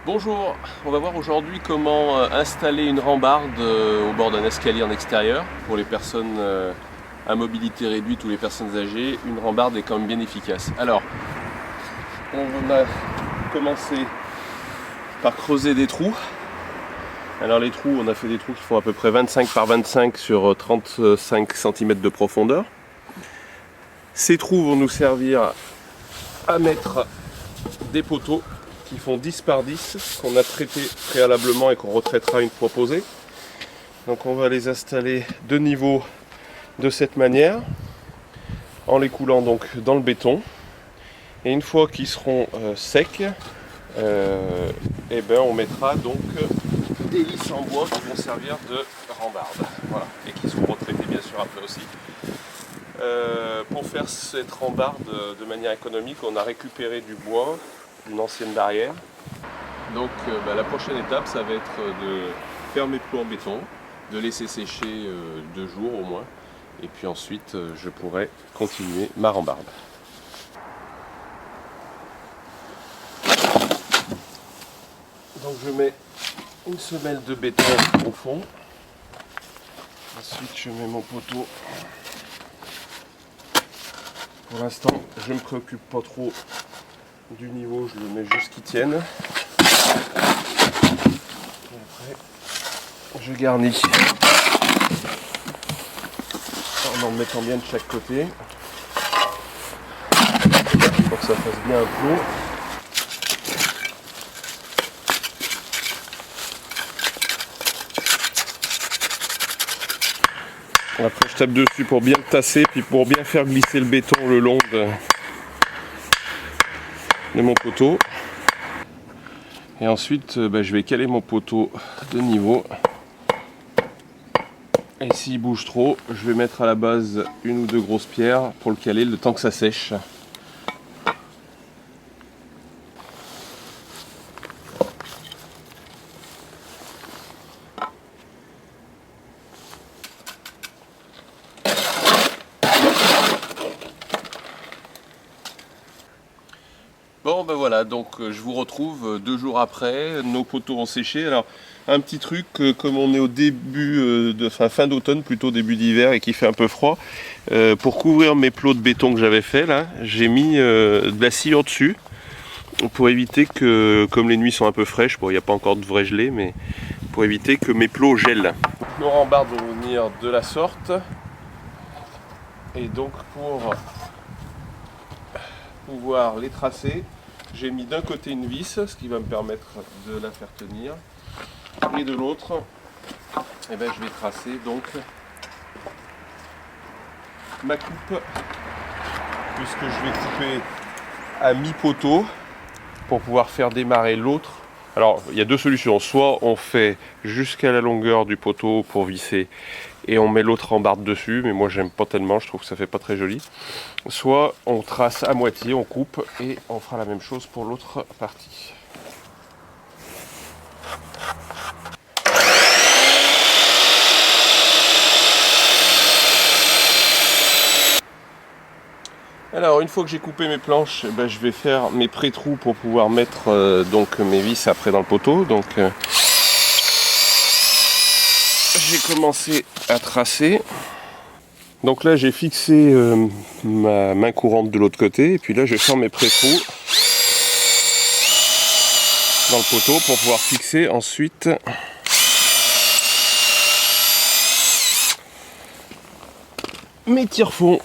Bonjour, on va voir aujourd'hui comment installer une rambarde au bord d'un escalier en extérieur. Pour les personnes à mobilité réduite ou les personnes âgées, une rambarde est quand même bien efficace. Alors, on a commencé par creuser des trous. Alors les trous, on a fait des trous qui font à peu près 25 par 25 sur 35 cm de profondeur. Ces trous vont nous servir à mettre des poteaux qui font 10 par 10 qu'on a traités préalablement et qu'on retraitera une fois posés. Donc on va les installer de niveau de cette manière en les coulant donc dans le béton, et une fois qu'ils seront secs, on mettra donc des lisses en bois qui vont servir de rambarde, voilà, et qui seront retraitées bien sûr après aussi. Pour faire cette rambarde de manière économique, on a récupéré du bois d'une ancienne barrière. Donc la prochaine étape, ça va être de faire mes plots en béton, de laisser sécher 2 jours au moins, et puis ensuite je pourrai continuer ma rambarde. Donc je mets une semelle de béton au fond, ensuite je mets mon poteau. Pour l'instant je ne me préoccupe pas trop du niveau, je le mets juste qu'il tienne. Et après je garnis en en mettant bien de chaque côté pour que ça fasse bien un plot. Après je tape dessus pour bien le tasser, puis pour bien faire glisser le béton le long de mon poteau. Et ensuite je vais caler mon poteau de niveau. Et s'il bouge trop, je vais mettre à la base une ou deux grosses pierres pour le caler le temps que ça sèche. Bon voilà, donc je vous retrouve 2 jours après, nos poteaux ont séché. Alors un petit truc, comme on est au début fin d'automne, plutôt début d'hiver, et qu'il fait un peu froid, pour couvrir mes plots de béton que j'avais fait là, j'ai mis de la scie en dessus, pour éviter que, comme les nuits sont un peu fraîches, bon il n'y a pas encore de vrai gelé, mais pour éviter que mes plots gèlent. Nos rambardes vont venir de la sorte, et donc pour pouvoir les tracer, j'ai mis d'un côté une vis, ce qui va me permettre de la faire tenir, et de l'autre, je vais tracer donc ma coupe, puisque je vais couper à mi-poteau pour pouvoir faire démarrer l'autre. Alors il y a 2 solutions, soit on fait jusqu'à la longueur du poteau pour visser et on met l'autre rambarde dessus, mais moi j'aime pas tellement, je trouve que ça fait pas très joli. Soit on trace à moitié, on coupe et on fera la même chose pour l'autre partie. Alors une fois que j'ai coupé mes planches, je vais faire mes pré-trous pour pouvoir mettre donc mes vis après dans le poteau. Donc j'ai commencé à tracer. Donc là j'ai fixé ma main courante de l'autre côté, et puis là je vais faire mes pré-trous dans le poteau pour pouvoir fixer ensuite mes tire-fonds.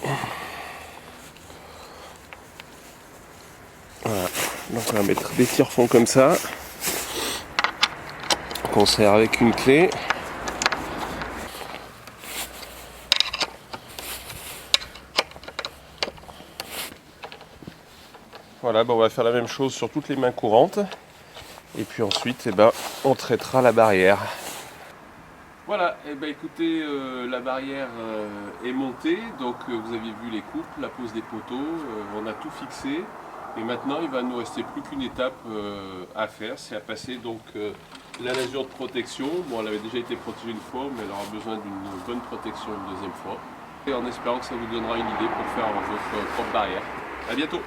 Voilà, donc on va mettre des tire-fonds comme ça, qu'on serre avec une clé. Voilà, on va faire la même chose sur toutes les mains courantes, et puis ensuite on traitera la barrière. Voilà, écoutez, la barrière est montée, donc vous avez vu les coupes, la pose des poteaux, on a tout fixé, et maintenant il va nous rester plus qu'une étape à faire, c'est à passer donc la lasure de protection. Bon, elle avait déjà été protégée une fois, mais elle aura besoin d'une bonne protection une deuxième fois, et en espérant que ça vous donnera une idée pour faire votre propre barrière. A bientôt.